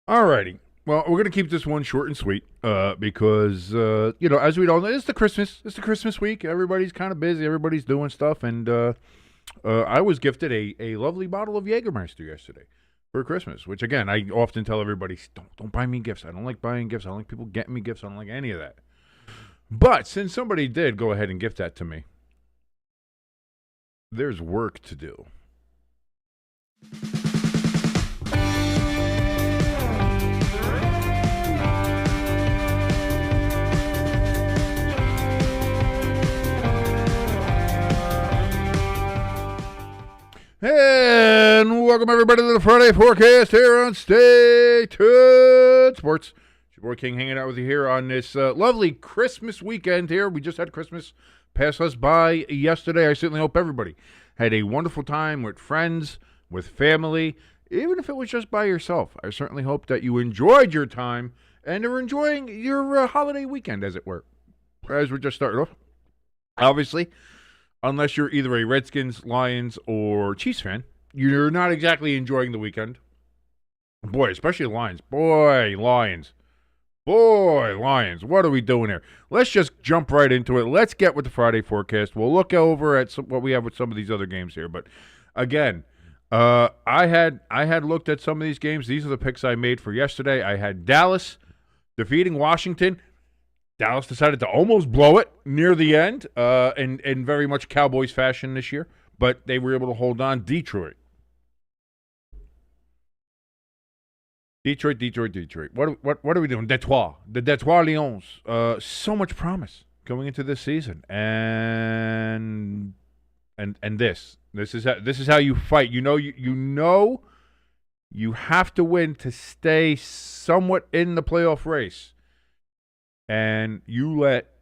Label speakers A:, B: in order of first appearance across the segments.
A: Alrighty. Well, we're gonna keep this one short and sweet, because as we all know, it's the Christmas week. Everybody's kind of busy. Everybody's doing stuff, and I was gifted a lovely bottle of Jägermeister yesterday for Christmas. Which again, I often tell everybody, don't buy me gifts. I don't like buying gifts. I don't like people getting me gifts. I don't like any of that. But since somebody did go ahead and gift that to me, there's work to do. And welcome everybody to the Friday forecast here on Stay Tuned Sports. It's your boy King hanging out with you here on this lovely Christmas weekend here. We just had Christmas pass us by yesterday. I certainly hope everybody had a wonderful time with friends, with family, even if it was just by yourself. I certainly hope that you enjoyed your time and are enjoying your holiday weekend, as it were. As we're just starting off, obviously, unless you're either a Redskins, Lions, or Chiefs fan, you're not exactly enjoying the weekend. Boy, especially Lions. Boy, Lions. What are we doing here? Let's just jump right into it. Let's get with the Friday forecast. We'll look over at what we have with some of these other games here. But again, I had looked at some of these games. These are the picks I made for yesterday. I had Dallas defeating Washington. Dallas decided to almost blow it near the end, in very much Cowboys fashion this year, but they were able to hold on. Detroit. What are we doing? The Detroit Lions. So much promise going into this season, and this is how you fight. You have to win to stay somewhat in the playoff race. And you let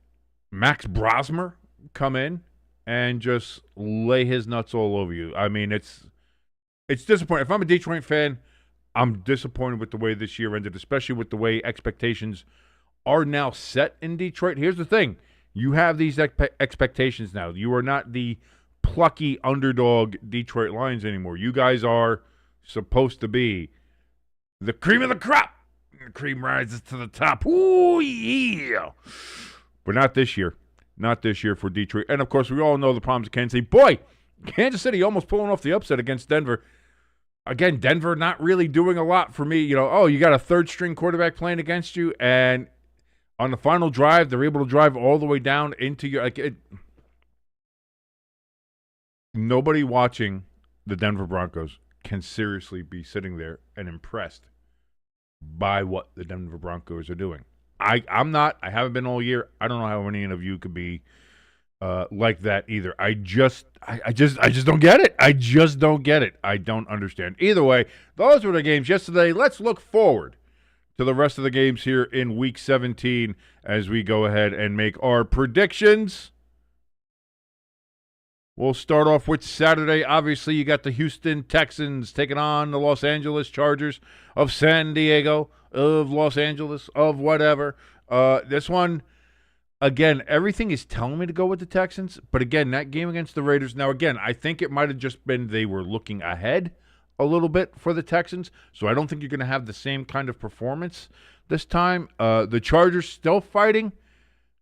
A: Max Brosmer come in and just lay his nuts all over you. I mean, it's disappointing. If I'm a Detroit fan, I'm disappointed with the way this year ended, especially with the way expectations are now set in Detroit. Here's the thing. You have these expectations now. You are not the plucky underdog Detroit Lions anymore. You guys are supposed to be the cream of the crop. The cream rises to the top. Ooh, yeah. But not this year. Not this year for Detroit. And, of course, we all know the problems of Kansas City. Boy, Kansas City almost pulling off the upset against Denver. Again, Denver not really doing a lot for me. You got a third-string quarterback playing against you, and on the final drive, they're able to drive all the way down into your nobody watching the Denver Broncos can seriously be sitting there and impressed by what the Denver Broncos are doing. I'm not. I haven't been all year. I don't know how any of you could be like that either. I just don't get it. I just don't get it. I don't understand. Either way, those were the games yesterday. Let's look forward to the rest of the games here in Week 17 as we go ahead and make our predictions. We'll start off with Saturday. Obviously, you got the Houston Texans taking on the Los Angeles Chargers of San Diego, of Los Angeles, of whatever. This one, again, everything is telling me to go with the Texans. But again, that game against the Raiders. Now, again, I think it might have just been they were looking ahead a little bit for the Texans. So I don't think you're going to have the same kind of performance this time. The Chargers still fighting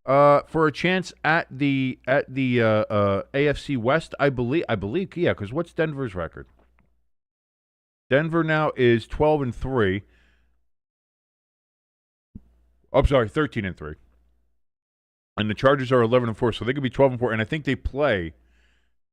A: for a chance at the AFC West, I believe, yeah. Because what's Denver's record? Denver now is 12-3. I'm sorry, 13-3, and the Chargers are 11-4, so they could be 12-4. And I think they play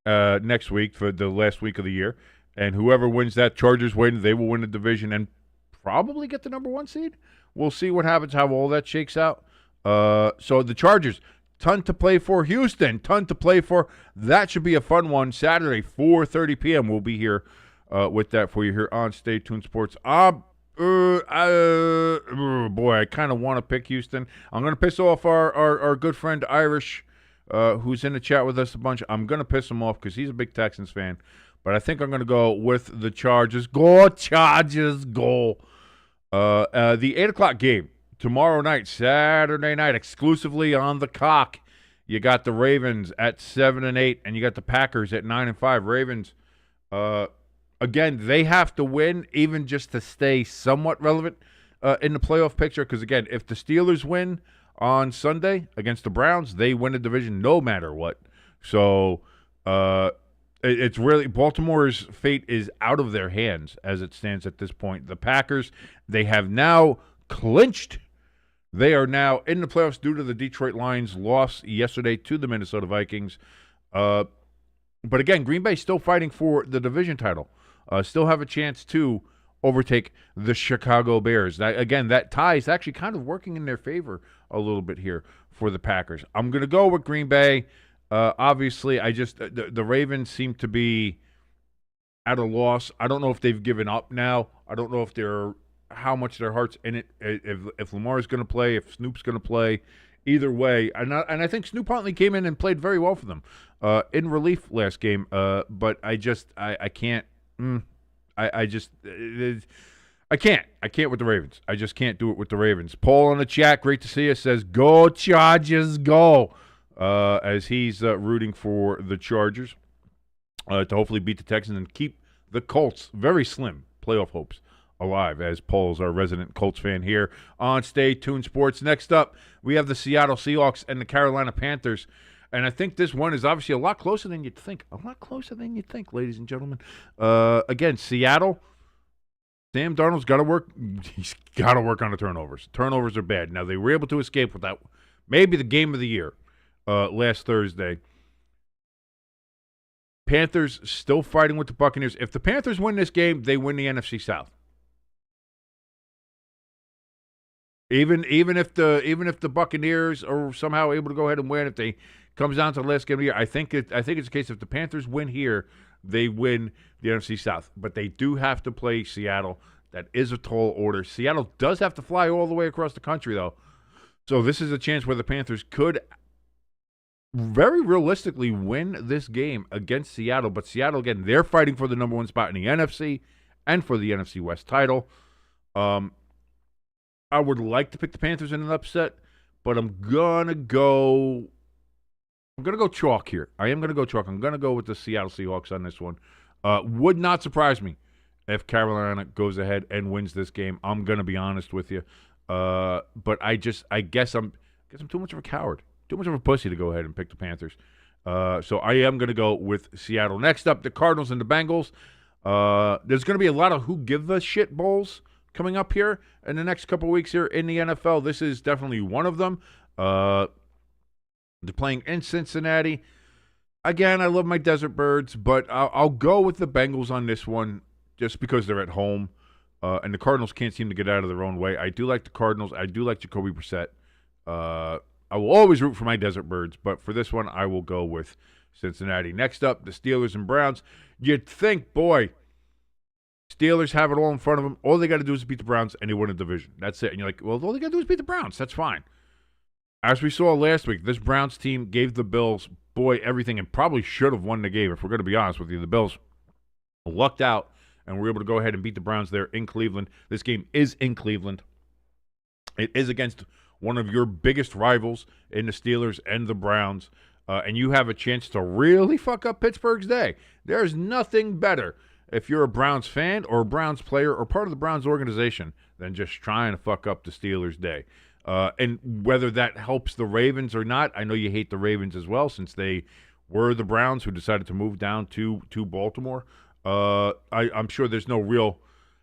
A: next week for the last week of the year. And whoever wins that, Chargers win, they will win the division and probably get the number 1 seed. We'll see what happens, how all that shakes out. So the Chargers, ton to play for. Houston, ton to play for. That should be a fun one. Saturday, 4:30 p.m. We'll be here with that for you here on Stay Tuned Sports. Boy, I kind of want to pick Houston. I'm going to piss off our good friend Irish, who's in the chat with us a bunch. I'm going to piss him off because he's a big Texans fan. But I think I'm going to go with the Chargers. Go, Chargers, go. The 8 o'clock game. Tomorrow night, Saturday night, exclusively on the cock. You got the Ravens at 7-8, and you got the Packers at 9-5. Ravens, again, they have to win even just to stay somewhat relevant. in the playoff picture because, again, if the Steelers win on Sunday against the Browns, they win the division no matter what. So it's really Baltimore's fate is out of their hands as it stands at this point. The Packers, they have now clinched. They are now in the playoffs due to the Detroit Lions' loss yesterday to the Minnesota Vikings. But again, Green Bay still fighting for the division title. Still have a chance to overtake the Chicago Bears. That tie is actually kind of working in their favor a little bit here for the Packers. I'm going to go with Green Bay. Obviously, the Ravens seem to be at a loss. I don't know if they've given up now. I don't know if how much their heart's in it. If Lamar's going to play, if Snoop's going to play, either way. And I think Snoop Huntley came in and played very well for them in relief last game. But I can't. I can't with the Ravens. I just can't do it with the Ravens. Paul in the chat, great to see you, says, "Go Chargers, go!" As he's rooting for the Chargers to hopefully beat the Texans and keep the Colts, very slim playoff hopes, alive, as Paul's our resident Colts fan here on Stay Tuned Sports. Next up, we have the Seattle Seahawks and the Carolina Panthers. And I think this one is obviously a lot closer than you'd think. A lot closer than you'd think, ladies and gentlemen. Again, Seattle, Sam Darnold's got to work. He's got to work on the turnovers. Turnovers are bad. Now, they were able to escape with that. Maybe the game of the year last Thursday. Panthers still fighting with the Buccaneers. If the Panthers win this game, they win the NFC South. Even if the Buccaneers are somehow able to go ahead and win, if they comes down to the last game of the year, I think it's a case if the Panthers win here, they win the NFC South. But they do have to play Seattle. That is a tall order. Seattle does have to fly all the way across the country, though. So this is a chance where the Panthers could very realistically win this game against Seattle. But Seattle, again, they're fighting for the number one spot in the NFC and for the NFC West title. I would like to pick the Panthers in an upset, but I'm gonna go chalk here. I am gonna go chalk. I'm gonna go with the Seattle Seahawks on this one. Would not surprise me if Carolina goes ahead and wins this game. I'm gonna be honest with you, but I guess I'm too much of a coward, too much of a pussy to go ahead and pick the Panthers. So I am gonna go with Seattle. Next up, the Cardinals and the Bengals. There's gonna be a lot of who give a shit bowls coming up here in the next couple weeks here in the NFL. This is definitely one of them. They're playing in Cincinnati. Again, I love my Desert Birds, but I'll go with the Bengals on this one just because they're at home. And the Cardinals can't seem to get out of their own way. I do like the Cardinals. I do like Jacoby Brissett. I will always root for my Desert Birds, but for this one, I will go with Cincinnati. Next up, the Steelers and Browns. You'd think, boy, Steelers have it all in front of them. All they got to do is beat the Browns, and they win a division. That's it. And you're like, well, all they got to do is beat the Browns. That's fine. As we saw last week, this Browns team gave the Bills, boy, everything, and probably should have won the game. If we're going to be honest with you, the Bills lucked out and were able to go ahead and beat the Browns there in Cleveland. This game is in Cleveland. It is against one of your biggest rivals in the Steelers and the Browns, and you have a chance to really fuck up Pittsburgh's day. There's nothing better if you're a Browns fan or a Browns player or part of the Browns organization than just trying to fuck up the Steelers' day. And whether that helps the Ravens or not, I know you hate the Ravens as well since they were the Browns who decided to move down to Baltimore. I'm sure there's no real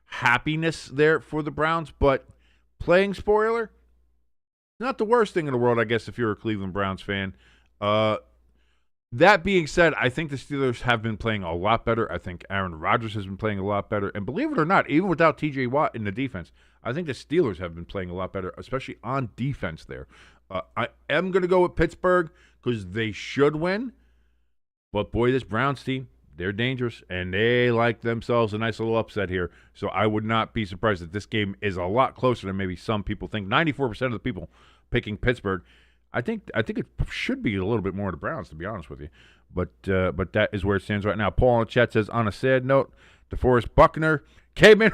A: happiness there for the Browns, but playing spoiler, not the worst thing in the world, I guess, if you're a Cleveland Browns fan. That being said, I think the Steelers have been playing a lot better. I think Aaron Rodgers has been playing a lot better. And believe it or not, even without T.J. Watt in the defense, I think the Steelers have been playing a lot better, especially on defense there. I am going to go with Pittsburgh because they should win. But, boy, this Browns team, they're dangerous, and they like themselves a nice little upset here. So I would not be surprised that this game is a lot closer than maybe some people think. 94% of the people picking Pittsburgh. I think it should be a little bit more of the Browns, to be honest with you. But that is where it stands right now. Paul in the chat says, on a sad note, DeForest Buckner came in.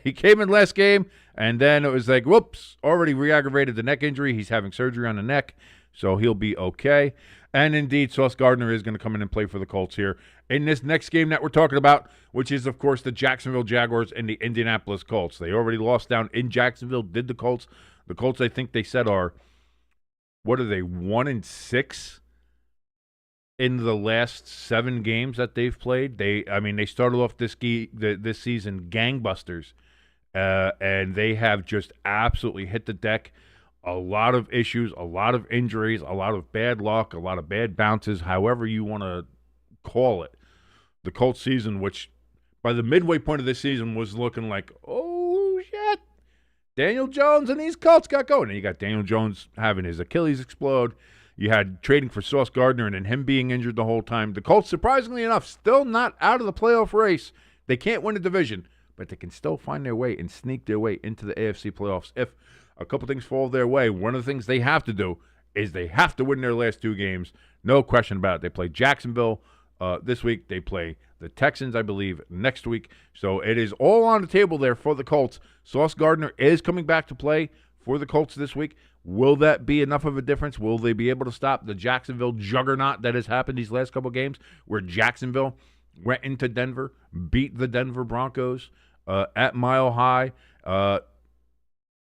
A: He came in last game, and then it was like, whoops, already re-aggravated the neck injury. He's having surgery on the neck, so he'll be okay. And indeed, Sauce Gardner is going to come in and play for the Colts here in this next game that we're talking about, which is, of course, the Jacksonville Jaguars and the Indianapolis Colts. They already lost down in Jacksonville, did the Colts. The Colts, I think they said, are, what are they, 1-6 in the last 7 games that they've played. They started off this season gangbusters, and they have just absolutely hit the deck. A lot of issues, a lot of injuries, a lot of bad luck, a lot of bad bounces, however you want to call it. The Colts season, which by the midway point of this season was looking like, oh, shit, Daniel Jones and these Colts got going. And you got Daniel Jones having his Achilles explode. You had trading for Sauce Gardner and then him being injured the whole time. The Colts, surprisingly enough, still not out of the playoff race. They can't win a division, but they can still find their way and sneak their way into the AFC playoffs if a couple things fall their way. One of the things they have to do is they have to win their last 2 games. No question about it. They play Jacksonville this week. They play the Texans, I believe, next week. So it is all on the table there for the Colts. Sauce Gardner is coming back to play for the Colts this week. Will that be enough of a difference? Will they be able to stop the Jacksonville juggernaut that has happened these last couple games where Jacksonville went into Denver, beat the Denver Broncos at Mile High?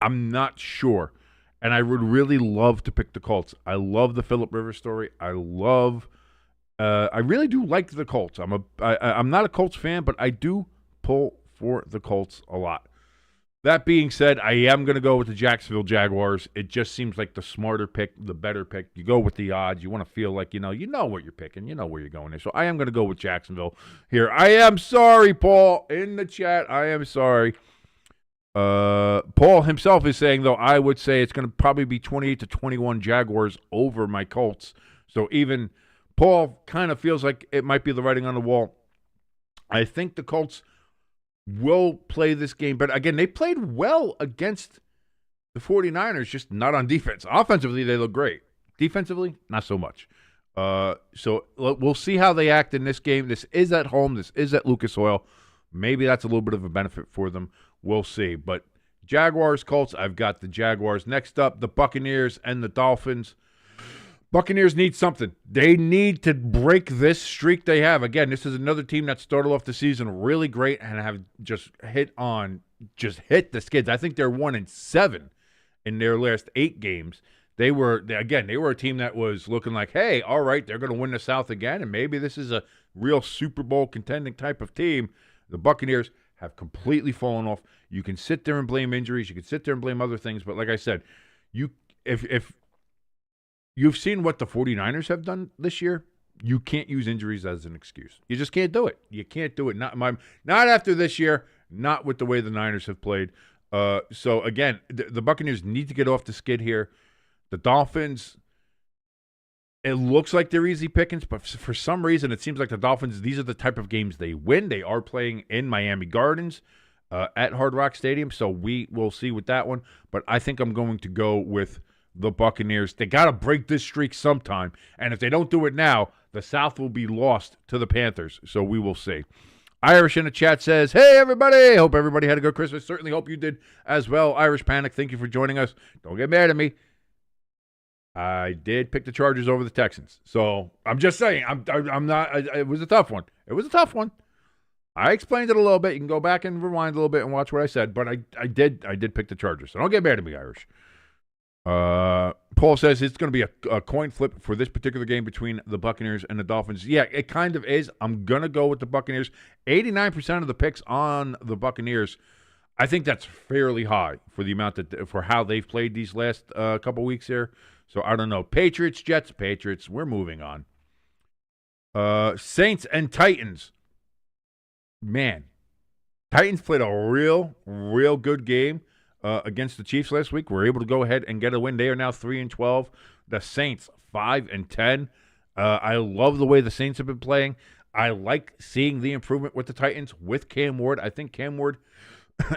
A: I'm not sure. And I would really love to pick the Colts. I love the Phillip Rivers story. I really do like the Colts. I'm not a Colts fan, but I do pull for the Colts a lot. That being said, I am going to go with the Jacksonville Jaguars. It just seems like the smarter pick, the better pick. You go with the odds. You want to feel like you know what you're picking. You know where you're going there. So I am going to go with Jacksonville here. I am sorry, Paul, in the chat. I am sorry. Paul himself is saying, though, I would say it's going to probably be 28-21 Jaguars over my Colts. So even Paul kind of feels like it might be the writing on the wall. I think the Colts will play this game. But again, they played well against the 49ers, just not on defense. Offensively, they look great. Defensively, not so much. So we'll see how they act in this game. This is at home. This is at Lucas Oil. Maybe that's a little bit of a benefit for them. We'll see. But Jaguars, Colts, I've got the Jaguars. Next up, the Buccaneers and the Dolphins. Buccaneers need something. They need to break this streak they have. Again, this is another team that started off the season really great and have just hit the skids. I think they're 1-7 in their last 8 games. They were a team that was looking like, hey, all right, they're going to win the South again, and maybe this is a real Super Bowl contending type of team. The Buccaneers have completely fallen off. You can sit there and blame injuries. You can sit there and blame other things. But like I said, if you've seen what the 49ers have done this year, you can't use injuries as an excuse. You just can't do it. You can't do it. Not after this year, not with the way the Niners have played. So, again, the Buccaneers need to get off the skid here. The Dolphins, it looks like they're easy pickings, but for some reason, it seems like the Dolphins, these are the type of games they win. They are playing in Miami Gardens at Hard Rock Stadium, so we will see with that one. But I think I'm going to go with the Buccaneers. They got to break this streak sometime, and if they don't do it now, the South will be lost to the Panthers, so we will see. Irish in the chat says, hey, everybody. Hope everybody had a good Christmas. Certainly hope you did as well. Irish Panic, thank you for joining us. Don't get mad at me. I did pick the Chargers over the Texans. So I'm just saying, I'm not. It was a tough one. It was a tough one. I explained it a little bit. You can go back and rewind a little bit and watch what I said. But I did pick the Chargers. So don't get mad at me, Irish. Paul says it's going to be a coin flip for this particular game between the Buccaneers and the Dolphins. Yeah, it kind of is. I'm going to go with the Buccaneers. 89% of the picks on the Buccaneers. I think that's fairly high for the amount for how they've played these last couple weeks here. So I don't know. Patriots, Jets, Patriots. We're moving on. Saints and Titans. Man, Titans played a real good game against the Chiefs last week. We're able to go ahead and get a win. They are now 3-12. The Saints 5-10. I love the way the Saints have been playing. I like seeing the improvement with the Titans with Cam Ward. I think Cam Ward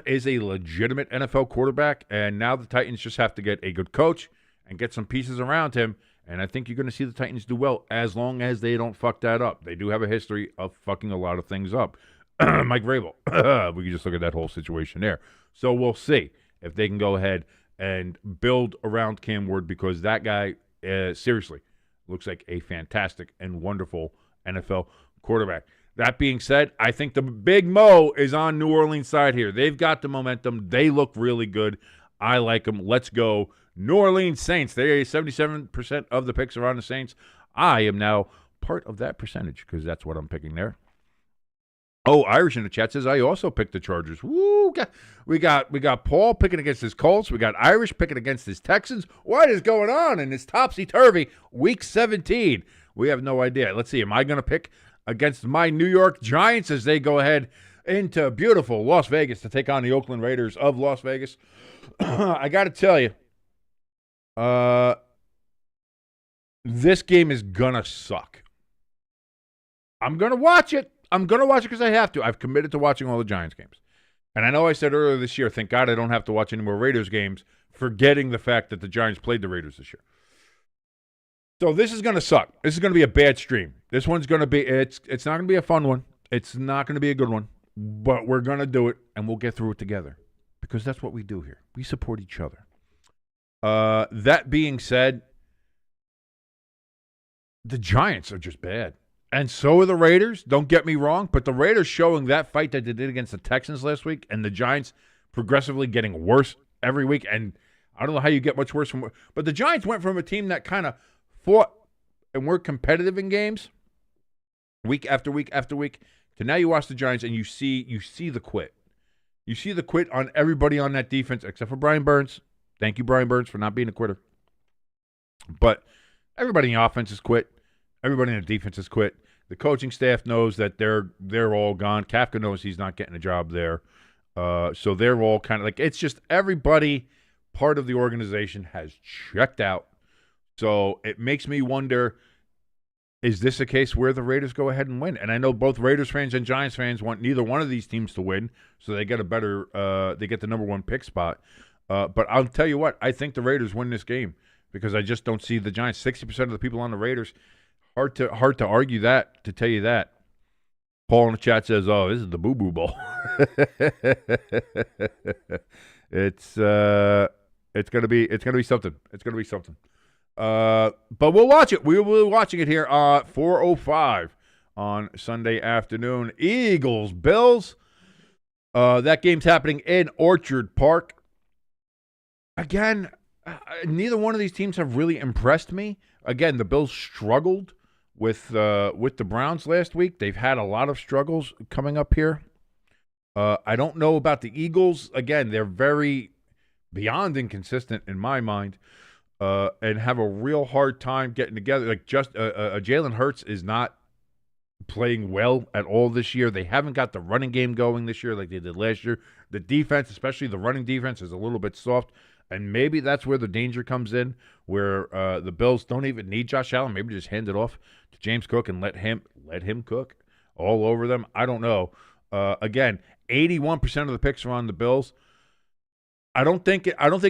A: is a legitimate NFL quarterback, and now the Titans just have to get a good coach and get some pieces around him, and I think you're going to see the Titans do well as long as they don't fuck that up. They do have a history of fucking a lot of things up. Mike Vrabel. We can just look at that whole situation there. So we'll see if they can go ahead and build around Cam Ward, because that guy, seriously, looks like a fantastic and wonderful NFL quarterback. That being said, I think the big Mo is on New Orleans' side here. They've got the momentum. They look really good. I like them. Let's go. New Orleans Saints. They are 77% of the picks are on the Saints. I am now part of that percentage because that's what I'm picking there. Oh, Irish in the chat says I also picked the Chargers. Woo! We got Paul picking against his Colts. We got Irish picking against his Texans. What is going on in this topsy-turvy Week 17? We have no idea. Let's see. Am I going to pick against my New York Giants as they go ahead into beautiful Las Vegas to take on the Oakland Raiders of Las Vegas? I got to tell you, this game is going to suck. I'm going to watch it. I'm going to watch it because I have to. I've committed to watching all the Giants games. And I know I said earlier this year, thank God I don't have to watch any more Raiders games, forgetting the fact that the Giants played the Raiders this year. So this is going to suck. This is going to be a bad stream. This one's going to be, it's not going to be a fun one. It's not going to be a good one. But we're going to do it, and we'll get through it together. Because that's what we do here. We support each other. That being said, the Giants are just bad. And so are the Raiders. Don't get me wrong, but the Raiders showing that fight that they did against the Texans last week, and the Giants progressively getting worse every week. And I don't know how you get much worse from, but the Giants went from a team that kind of fought and were competitive in games week after week after week to now you watch the Giants and you see the quit. You see the quit on everybody on that defense except for Brian Burns. Thank you, Brian Burns, for not being a quitter. But everybody in the offense has quit. Everybody in the defense has quit. The coaching staff knows that they're all gone. Kafka knows he's not getting a job there. So they're all kind of like, it's just everybody part of the organization has checked out. So it makes me wonder, is this a case where the Raiders go ahead and win? And I know both Raiders fans and Giants fans want neither one of these teams to win, so they get they get the number one pick spot. But I'll tell you what, I think the Raiders win this game because I just don't see the Giants. 60% of the people on the Raiders. Hard to argue that, to tell you that. Paul in the chat says, "Oh, this is the Boo Boo Bowl." It's gonna be something. It's gonna be something. But we'll watch it. We will be watching it here at 4:05 on Sunday afternoon. Eagles, Bills. That game's happening in Orchard Park. Again, neither one of these teams have really impressed me. Again, the Bills struggled with the Browns last week. They've had a lot of struggles coming up here. I don't know about the Eagles. Again, they're very beyond inconsistent in my mind, and have a real hard time getting together. Like Jalen Hurts is not playing well at all this year. They haven't got the running game going this year like they did last year. The defense, especially the running defense, is a little bit soft. And maybe that's where the danger comes in, where the Bills don't even need Josh Allen. Maybe just hand it off to James Cook and let him cook all over them. I don't know. Again, 81% of the picks are on the Bills. I don't think it's going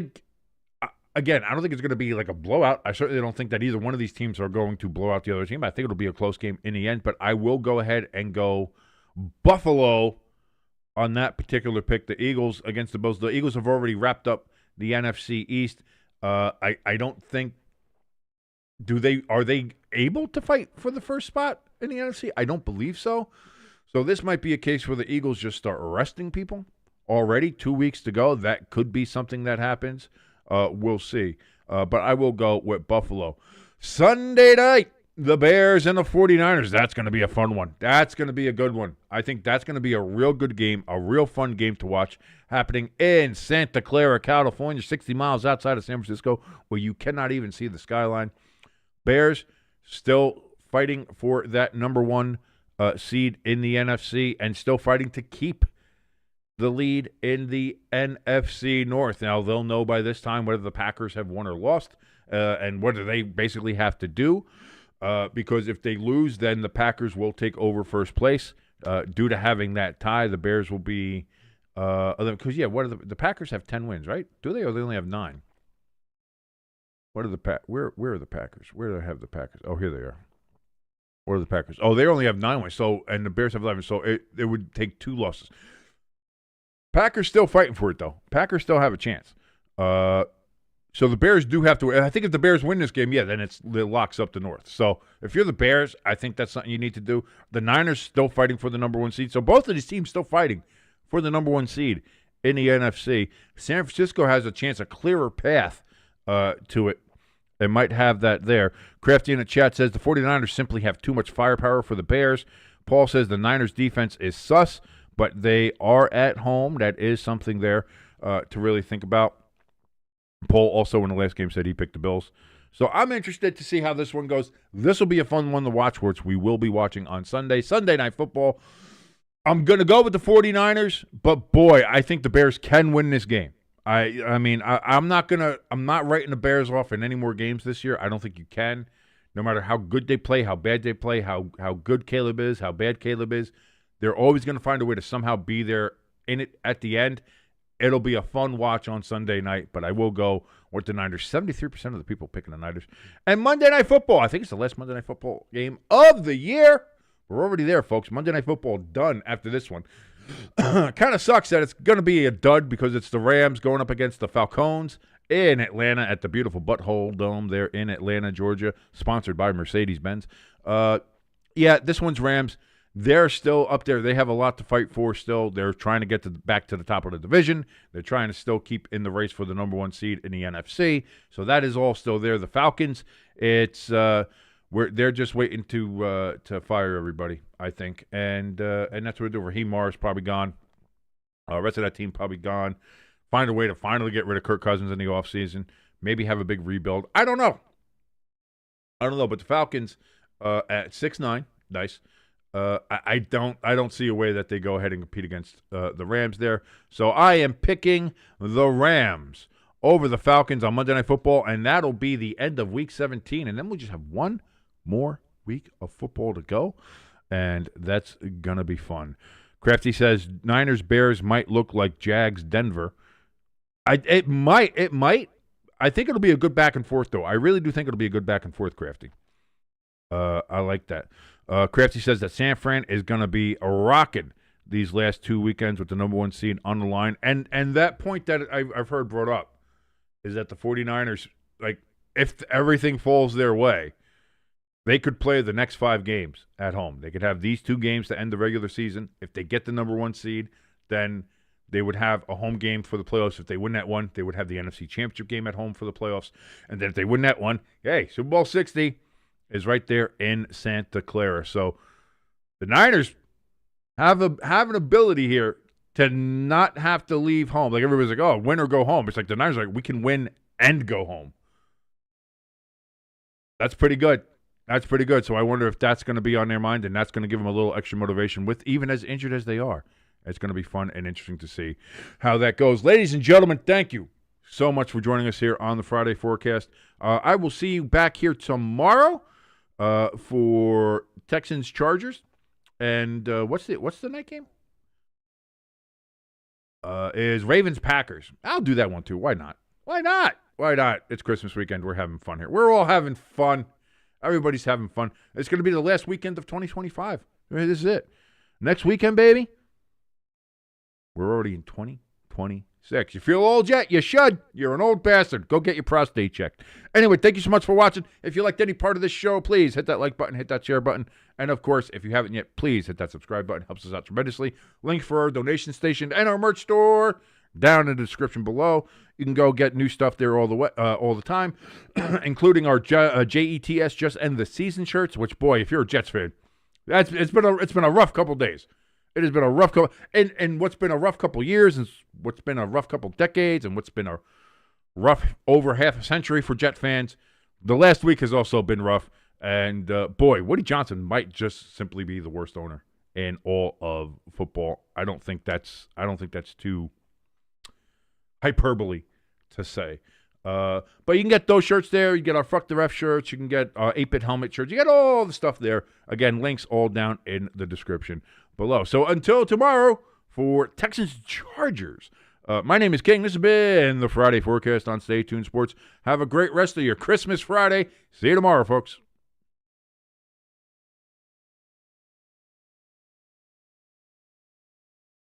A: to be like a blowout. I certainly don't think that either one of these teams are going to blow out the other team. I think it'll be a close game in the end, but I will go ahead and go Buffalo on that particular pick. The Eagles against the Bills. The Eagles have already wrapped up the NFC East. I don't think are they able to fight for the first spot in the NFC? I don't believe so. So this might be a case where the Eagles just start arresting people already. 2 weeks to go. That could be something that happens. We'll see. But I will go with Buffalo. Sunday night, the Bears and the 49ers. That's going to be a fun one. That's going to be a good one. I think that's going to be a real good game, a real fun game to watch, happening in Santa Clara, California, 60 miles outside of San Francisco, where you cannot even see the skyline. Bears still fighting for that number one seed in the NFC and still fighting to keep the lead in the NFC North. Now, they'll know by this time whether the Packers have won or lost and what do they basically have to do. Because if they lose, then the Packers will take over first place. Due to having that tie, the Bears will be because what are the Packers have 10 wins, right? Do they, or they only have 9? What are the where are the Packers? Where do I have the Packers? Oh, here they are. Where are the Packers? Oh, they only have 9 wins. So, and the Bears have 11. So it would take 2 losses. Packers still fighting for it though. Packers still have a chance. So the Bears do have to. I think if the Bears win this game, then it locks up the North. So if you're the Bears, I think that's something you need to do. The Niners still fighting for the number 1 seed. So both of these teams still fighting for the number 1 seed in the NFC. San Francisco has a chance, a clearer path to it. They might have that there. Crafty in the chat says the 49ers simply have too much firepower for the Bears. Paul says the Niners defense is sus, but they are at home. That is something there to really think about. Paul also in the last game said he picked the Bills. So I'm interested to see how this one goes. This will be a fun one to watch, which we will be watching on Sunday. Sunday Night Football. I'm going to go with the 49ers, but boy, I think the Bears can win this game. I'm not writing the Bears off in any more games this year. I don't think you can. No matter how good they play, how bad they play, how good Caleb is, how bad Caleb is, they're always going to find a way to somehow be there in it at the end. It'll be a fun watch on Sunday night, but I will go with the Niners. 73% of the people picking the Niners. And Monday Night Football. I think it's the last Monday Night Football game of the year. We're already there, folks. Monday Night Football done after this one. Kind of sucks that it's going to be a dud because it's the Rams going up against the Falcons in Atlanta at the beautiful Butthole Dome there in Atlanta, Georgia, sponsored by Mercedes-Benz. This one's Rams. They're still up there. They have a lot to fight for still. They're trying to get back to the top of the division. They're trying to still keep in the race for the number 1 seed in the NFC. So that is all still there. The Falcons, they're just waiting to fire everybody, I think. And that's what they do. Raheem Morris probably gone. Rest of that team probably gone. Find a way to finally get rid of Kirk Cousins in the offseason. Maybe have a big rebuild. I don't know. But the Falcons at 6-9, nice. I don't see a way that they go ahead and compete against the Rams there. So I am picking the Rams over the Falcons on Monday Night Football, and that'll be the end of Week 17. And then we'll just have one more week of football to go, and that's going to be fun. Crafty says Niners Bears might look like Jags Denver. It might. I think it'll be a good back and forth, though. I really do think it'll be a good back and forth, Crafty. I like that. Crafty says that San Fran is going to be rocking these last 2 weekends with the number 1 seed on the line. And that point that I've heard brought up is that the 49ers, like, if everything falls their way, they could play the next 5 games at home. They could have these 2 games to end the regular season. If they get the number 1 seed, then they would have a home game for the playoffs. If they win that one, they would have the NFC Championship game at home for the playoffs. And then if they win that one, hey, Super Bowl 60 is right there in Santa Clara. So the Niners have an ability here to not have to leave home. Like everybody's like, oh, win or go home. It's like the Niners are like, we can win and go home. That's pretty good. So I wonder if that's going to be on their mind, and that's going to give them a little extra motivation with even as injured as they are. It's going to be fun and interesting to see how that goes. Ladies and gentlemen, thank you so much for joining us here on the Friday Forecast. I will see you back here tomorrow for Texans Chargers. And what's the night game? Is Ravens Packers. I'll do that one too. Why not? It's Christmas weekend. We're having fun here. We're all having fun. Everybody's having fun. It's going to be the last weekend of 2025. This is it. Next weekend, baby. We're already in 2026. You feel old yet? You should. You're an old bastard. Go get your prostate checked. Anyway, thank you so much for watching. If you liked any part of this show, please hit that like button, hit that share button. And, of course, if you haven't yet, please hit that subscribe button. It helps us out tremendously. Link for our donation station and our merch store down in the description below. You can go get new stuff there all the time, including our JETS Just End the Season shirts, which, boy, if you're a Jets fan, it's been a rough couple days. It has been a rough couple, and what's been a rough couple years, and what's been a rough couple decades, and what's been a rough over half a century for Jet fans. The last week has also been rough, and boy, Woody Johnson might just simply be the worst owner in all of football. I don't think that's too hyperbole to say. But you can get those shirts there. You get our Fuck the Ref shirts. You can get 8-Bit Helmet shirts. You get all the stuff there. Again, links all down in the description below. So until tomorrow for Texans Chargers, my name is King. This has been the Friday Forecast on Stay Tuned Sports. Have a great rest of your Christmas Friday. See you tomorrow, folks.